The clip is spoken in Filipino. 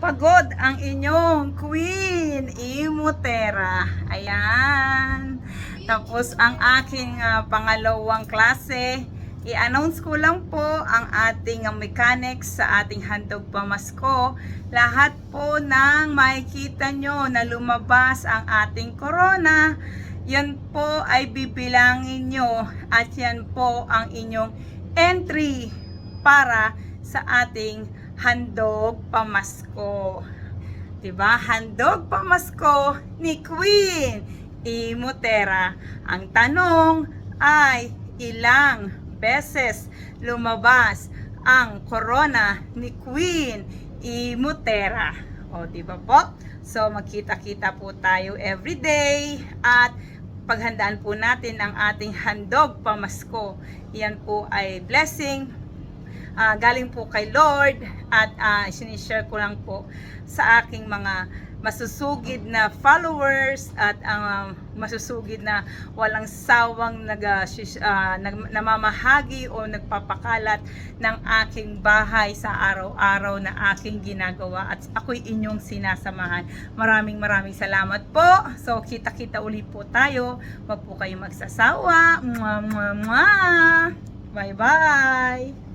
Pagod ang inyong Queen Imutera. Ayan. Tapos ang aking pangalawang klase, i-announce ko lang po ang ating mechanics sa ating handog pamasko. Lahat po ng makikita nyo na lumabas ang ating corona, yan po ay bibilangin nyo at yan po ang inyong entry para sa ating handog pamasko. Diba? Handog pamasko ni Queen Imutera. Ang tanong ay ilang beses lumabas ang corona ni Queen Imutera. O, diba po? So, magkita-kita po tayo everyday at paghandaan po natin ang ating handog pamasko. Yan po ay blessing galing po kay Lord at sinishare ko lang po sa aking mga masusugid na followers at masusugid na walang sawang namamahagi o nagpapakalat ng aking bahay sa araw-araw na aking ginagawa at ako'y inyong sinasamahan. Maraming salamat po. So kita-kita ulit po tayo. Wag po kayong magsasawa. Mwah, mwah, mwah. Bye bye.